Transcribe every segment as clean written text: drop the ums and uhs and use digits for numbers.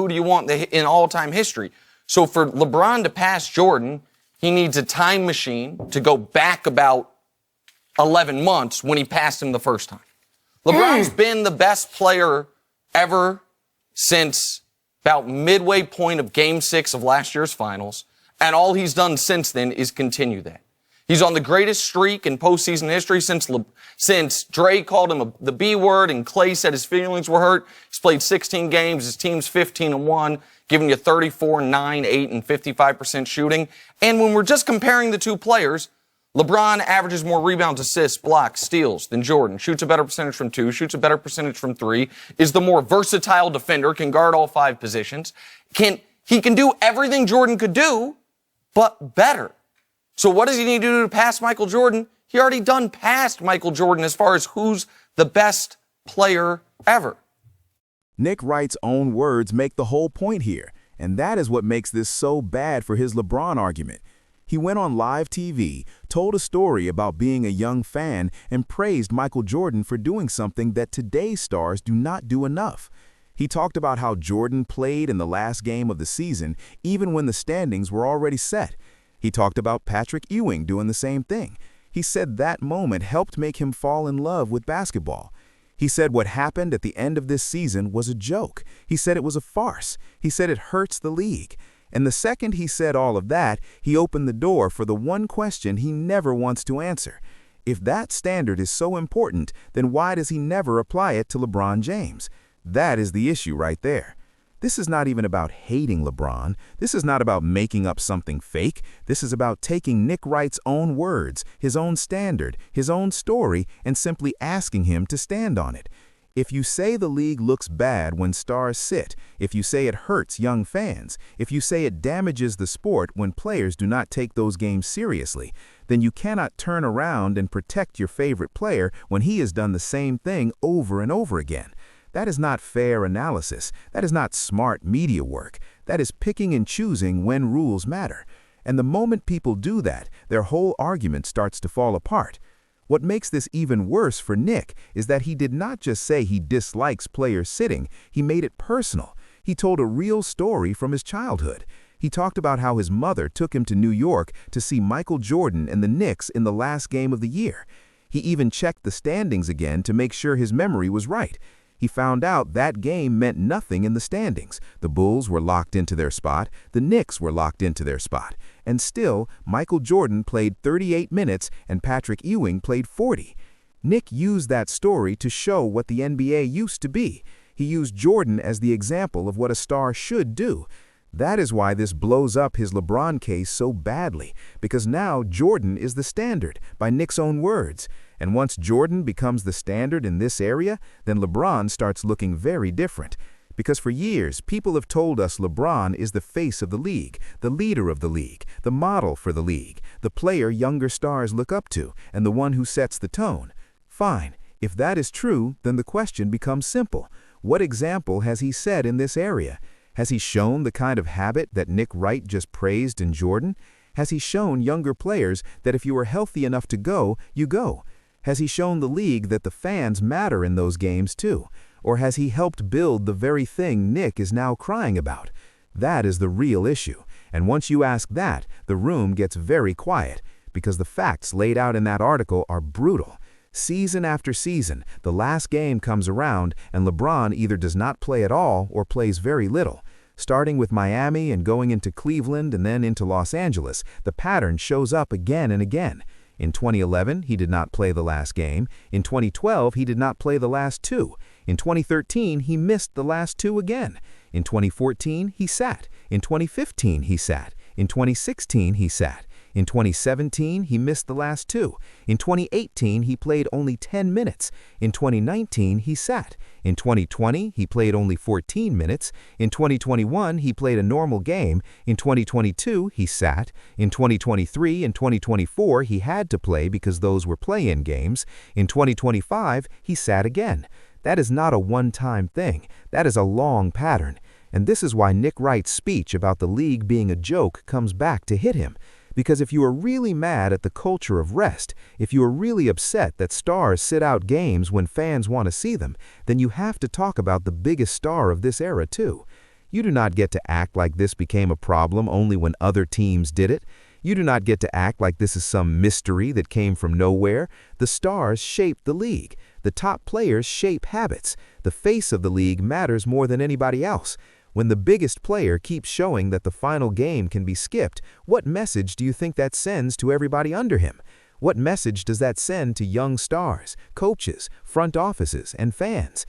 who do you want in all-time history? So for LeBron to pass Jordan, he needs a time machine to go back about 11 months when he passed him the first time. LeBron's been the best player ever since about midway point of Game 6 of last year's finals, and all he's done since then is continue that. He's on the greatest streak in postseason history since Dre called him the B word and Clay said his feelings were hurt. He's played 16 games. His team's 15-1, giving you 34, 9, 8, and 55% shooting. And when we're just comparing the two players, LeBron averages more rebounds, assists, blocks, steals than Jordan, shoots a better percentage from 2, shoots a better percentage from 3, is the more versatile defender, can guard all 5 positions. He can do everything Jordan could do, but better. So what does he need to do to pass Michael Jordan? He already done past Michael Jordan as far as who's the best player ever. Nick Wright's own words make the whole point here, and that is what makes this so bad for his LeBron argument. He went on live TV, told a story about being a young fan, and praised Michael Jordan for doing something that today's stars do not do enough. He talked about how Jordan played in the last game of the season, even when the standings were already set. He talked about Patrick Ewing doing the same thing. He said that moment helped make him fall in love with basketball. He said what happened at the end of this season was a joke. He said it was a farce. He said it hurts the league. And the second he said all of that, he opened the door for the one question he never wants to answer. If that standard is so important, then why does he never apply it to LeBron James? That is the issue right there. This is not even about hating LeBron. This is not about making up something fake. This is about taking Nick Wright's own words, his own standard, his own story, and simply asking him to stand on it. If you say the league looks bad when stars sit, if you say it hurts young fans, if you say it damages the sport when players do not take those games seriously, then you cannot turn around and protect your favorite player when he has done the same thing over and over again. That is not fair analysis. That is not smart media work. That is picking and choosing when rules matter. And the moment people do that, their whole argument starts to fall apart. What makes this even worse for Nick is that he did not just say he dislikes players sitting, he made it personal. He told a real story from his childhood. He talked about how his mother took him to New York to see Michael Jordan and the Knicks in the last game of the year. He even checked the standings again to make sure his memory was right. He found out that game meant nothing in the standings. The Bulls were locked into their spot, the Knicks were locked into their spot. And still, Michael Jordan played 38 minutes and Patrick Ewing played 40. Nick used that story to show what the NBA used to be. He used Jordan as the example of what a star should do. That is why this blows up his LeBron case so badly, because now Jordan is the standard, by Nick's own words. And once Jordan becomes the standard in this area, then LeBron starts looking very different. Because for years, people have told us LeBron is the face of the league, the leader of the league, the model for the league, the player younger stars look up to, and the one who sets the tone. Fine. If that is true, then the question becomes simple. What example has he set in this area? Has he shown the kind of habit that Nick Wright just praised in Jordan? Has he shown younger players that if you are healthy enough to go, you go? Has he shown the league that the fans matter in those games too? Or has he helped build the very thing Nick is now crying about? That is the real issue. And once you ask that, the room gets very quiet, because the facts laid out in that article are brutal. Season after season, the last game comes around and LeBron either does not play at all or plays very little. Starting with Miami and going into Cleveland and then into Los Angeles, the pattern shows up again and again. In 2011, he did not play the last game. In 2012, he did not play the last 2. In 2013, he missed the last 2 again. In 2014, he sat. In 2015, he sat. In 2016, he sat. In 2017, he missed the last 2. In 2018, he played only 10 minutes. In 2019, he sat. In 2020, he played only 14 minutes. In 2021, he played a normal game. In 2022, he sat. In 2023 and 2024, he had to play because those were play-in games. In 2025, he sat again. That is not a one-time thing. That is a long pattern. And this is why Nick Wright's speech about the league being a joke comes back to hit him. Because if you are really mad at the culture of rest, if you are really upset that stars sit out games when fans want to see them, then you have to talk about the biggest star of this era too. You do not get to act like this became a problem only when other teams did it. You do not get to act like this is some mystery that came from nowhere. The stars shape the league. The top players shape habits. The face of the league matters more than anybody else. When the biggest player keeps showing that the final game can be skipped, what message do you think that sends to everybody under him? What message does that send to young stars, coaches, front offices, and fans?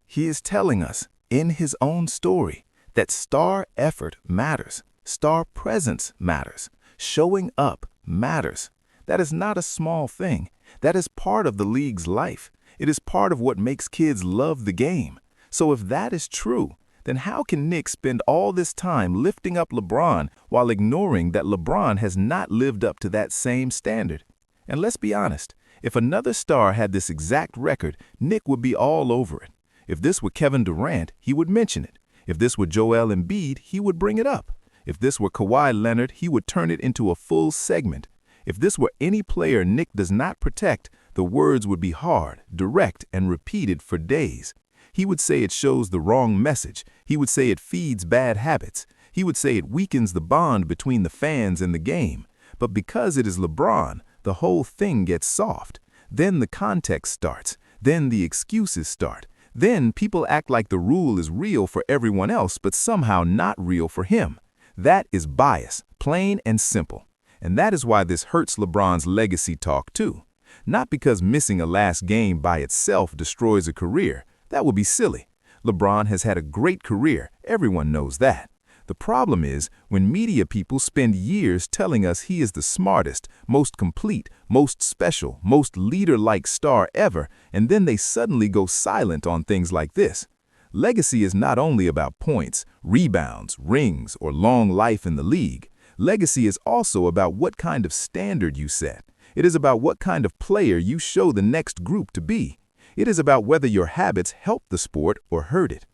He is telling us, in his own story, that star effort matters, star presence matters, showing up matters. That is not a small thing. That is part of the league's life. It is part of what makes kids love the game. So if that is true, then how can Nick spend all this time lifting up LeBron while ignoring that LeBron has not lived up to that same standard? And let's be honest, if another star had this exact record, Nick would be all over it. If this were Kevin Durant, he would mention it. If this were Joel Embiid, he would bring it up. If this were Kawhi Leonard, he would turn it into a full segment. If this were any player Nick does not protect, the words would be hard, direct, and repeated for days. He would say it shows the wrong message. He would say it feeds bad habits. He would say it weakens the bond between the fans and the game. But because it is LeBron, the whole thing gets soft. Then the context starts. Then the excuses start. Then people act like the rule is real for everyone else, but somehow not real for him. That is bias, plain and simple. And that is why this hurts LeBron's legacy talk too. Not because missing a last game by itself destroys a career. That would be silly. LeBron has had a great career. Everyone knows that. The problem is when media people spend years telling us he is the smartest, most complete, most special, most leader-like star ever, and then they suddenly go silent on things like this. Legacy is not only about points, rebounds, rings, or long life in the league. Legacy is also about what kind of standard you set. It is about what kind of player you show the next group to be. It is about whether your habits help the sport or hurt it.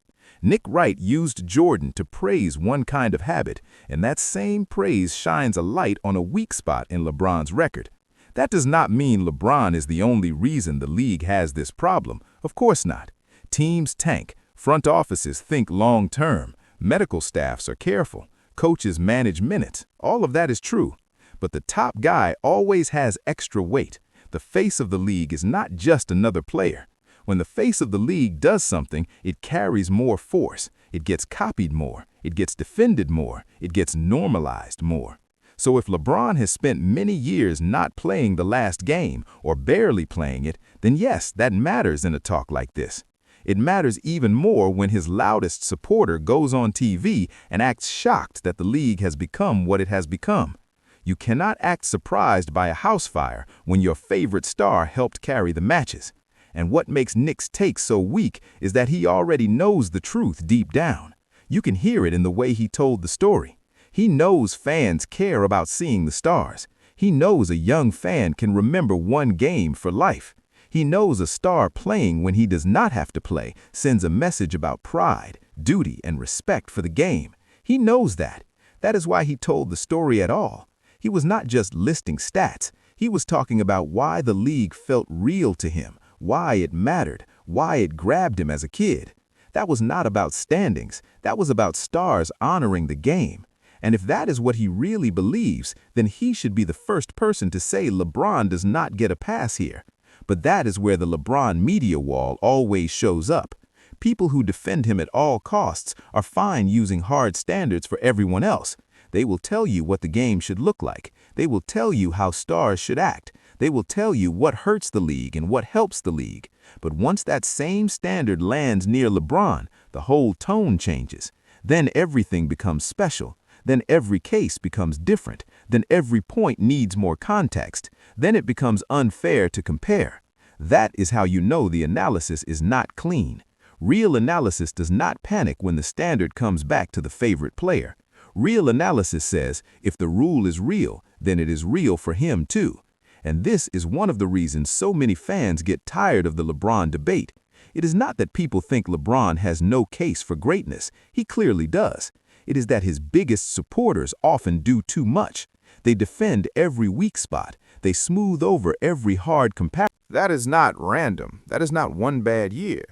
Nick Wright used Jordan to praise one kind of habit, and that same praise shines a light on a weak spot in LeBron's record. That does not mean LeBron is the only reason the league has this problem. Of course not. Teams tank, front offices think long-term, medical staffs are careful, coaches manage minutes. All of that is true. But the top guy always has extra weight. The face of the league is not just another player. When the face of the league does something, it carries more force. It gets copied more. It gets defended more. It gets normalized more. So if LeBron has spent many years not playing the last game or barely playing it, then yes, that matters in a talk like this. It matters even more when his loudest supporter goes on TV and acts shocked that the league has become what it has become. You cannot act surprised by a house fire when your favorite star helped carry the matches. And what makes Nick's take so weak is that he already knows the truth deep down. You can hear it in the way he told the story. He knows fans care about seeing the stars. He knows a young fan can remember one game for life. He knows a star playing when he does not have to play sends a message about pride, duty, and respect for the game. He knows that. That is why he told the story at all. He was not just listing stats. He was talking about why the league felt real to him, why it mattered, why it grabbed him as a kid. That was not about standings. That was about stars honoring the game. And if that is what he really believes, then he should be the first person to say LeBron does not get a pass here. But that is where the LeBron media wall always shows up. People who defend him at all costs are fine using hard standards for everyone else. They will tell you what the game should look like. They will tell you how stars should act. They will tell you what hurts the league and what helps the league. But once that same standard lands near LeBron, the whole tone changes. Then everything becomes special. Then every case becomes different. Then every point needs more context. Then it becomes unfair to compare. That is how you know the analysis is not clean. Real analysis does not panic when the standard comes back to the favorite player. Real analysis says, if the rule is real, then it is real for him too. And this is one of the reasons so many fans get tired of the LeBron debate. It is not that people think LeBron has no case for greatness. He clearly does. It is that his biggest supporters often do too much. They defend every weak spot. They smooth over every hard comparison. That is not random. That is not one bad year.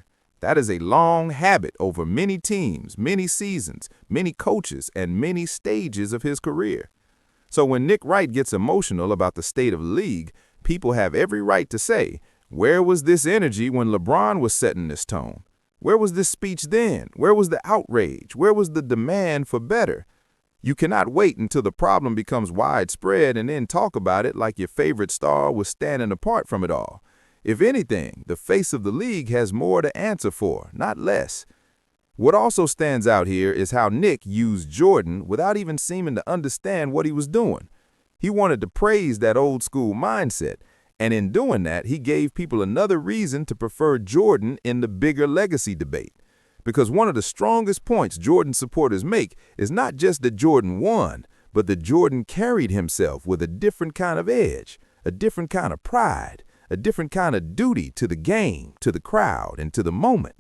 That is a long habit over many teams, many seasons, many coaches, and many stages of his career. So when Nick Wright gets emotional about the state of the league, people have every right to say, where was this energy when LeBron was setting this tone? Where was this speech then? Where was the outrage? Where was the demand for better? You cannot wait until the problem becomes widespread and then talk about it like your favorite star was standing apart from it all. If anything, the face of the league has more to answer for, not less. What also stands out here is how Nick used Jordan without even seeming to understand what he was doing. He wanted to praise that old school mindset, and in doing that, he gave people another reason to prefer Jordan in the bigger legacy debate. Because one of the strongest points Jordan supporters make is not just that Jordan won, but that Jordan carried himself with a different kind of edge, a different kind of pride, a different kind of duty to the game, to the crowd, and to the moment.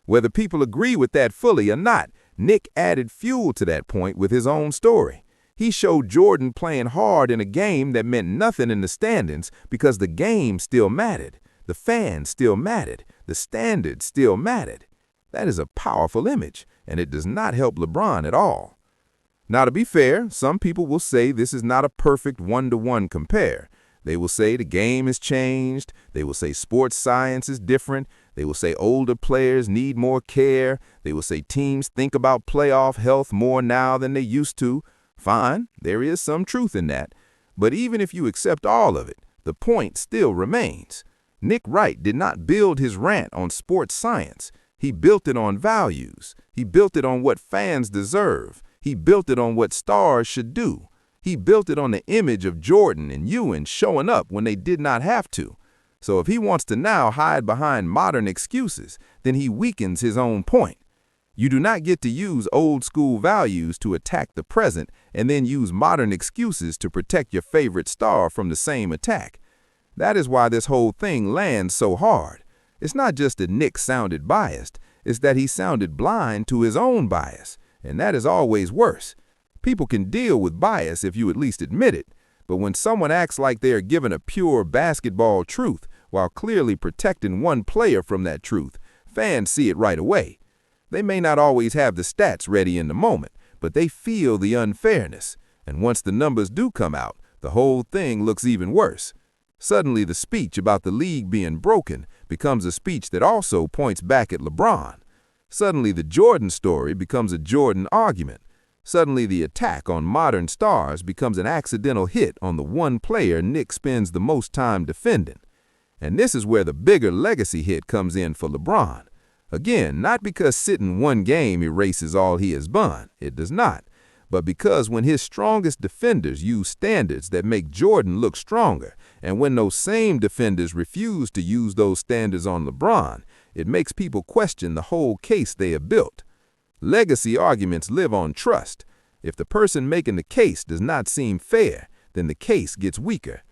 Whether people agree with that fully or not, Nick added fuel to that point with his own story. He showed Jordan playing hard in a game that meant nothing in the standings because the game still mattered, the fans still mattered, the standards still mattered. That is a powerful image, and it does not help LeBron at all. Now, to be fair, some people will say this is not a perfect one-to-one compare. They will say the game has changed. They will say sports science is different. They will say older players need more care. They will say teams think about playoff health more now than they used to. Fine, there is some truth in that. But even if you accept all of it, the point still remains. Nick Wright did not build his rant on sports science. He built it on values. He built it on what fans deserve. He built it on what stars should do. He built it on the image of Jordan and Ewan showing up when they did not have to. So if he wants to now hide behind modern excuses, then he weakens his own point. You do not get to use old school values to attack the present and then use modern excuses to protect your favorite star from the same attack. That is why this whole thing lands so hard. It's not just that Nick sounded biased, it's that he sounded blind to his own bias, and that is always worse. People can deal with bias if you at least admit it, but when someone acts like they are given a pure basketball truth while clearly protecting one player from that truth, fans see it right away. They may not always have the stats ready in the moment, but they feel the unfairness, and once the numbers do come out, the whole thing looks even worse. Suddenly, the speech about the league being broken becomes a speech that also points back at LeBron. Suddenly, the Jordan story becomes a Jordan argument. Suddenly, the attack on modern stars becomes an accidental hit on the one player Nick spends the most time defending. And this is where the bigger legacy hit comes in for LeBron. Again, not because sitting one game erases all he has done. It does not. But because when his strongest defenders use standards that make Jordan look stronger, and when those same defenders refuse to use those standards on LeBron, it makes people question the whole case they have built. Legacy arguments live on trust. If the person making the case does not seem fair, then the case gets weaker.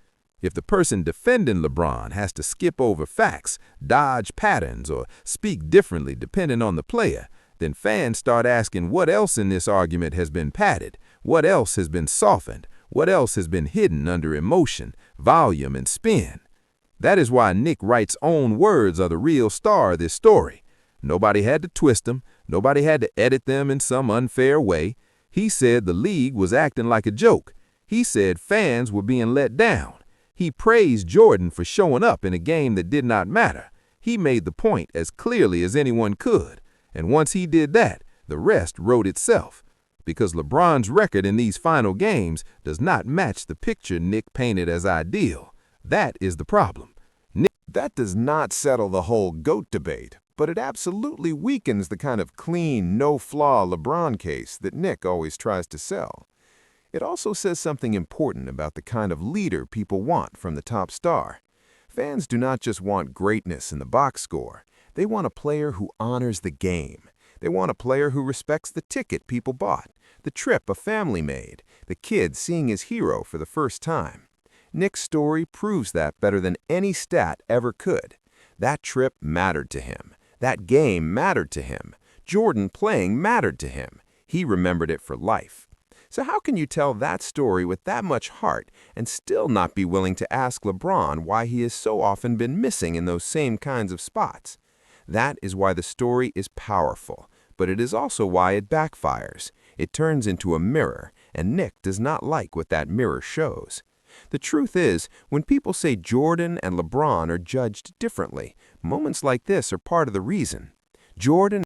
If the person defending LeBron has to skip over facts, dodge patterns, or speak differently depending on the player, then fans start asking what else in this argument has been padded, what else has been softened, what else has been hidden under emotion, volume, and spin. That is why Nick Wright's own words are the real star of this story. Nobody had to twist them. Nobody had to edit them in some unfair way. He said the league was acting like a joke. He said fans were being let down. He praised Jordan for showing up in a game that did not matter. He made the point as clearly as anyone could. And once he did that, the rest wrote itself. Because LeBron's record in these final games does not match the picture Nick painted as ideal. That is the problem. That does not settle the whole GOAT debate, but it absolutely weakens the kind of clean, no-flaw LeBron case that Nick always tries to sell. It also says something important about the kind of leader people want from the top star. Fans do not just want greatness in the box score. They want a player who honors the game. They want a player who respects the ticket people bought, the trip a family made, the kid seeing his hero for the first time. Nick's story proves that better than any stat ever could. That trip mattered to him. That game mattered to him. Jordan playing mattered to him. He remembered it for life. So how can you tell that story with that much heart and still not be willing to ask LeBron why he has so often been missing in those same kinds of spots? That is why the story is powerful, but it is also why it backfires. It turns into a mirror, and Nick does not like what that mirror shows. The truth is, when people say Jordan and LeBron are judged differently, moments like this are part of the reason. Jordan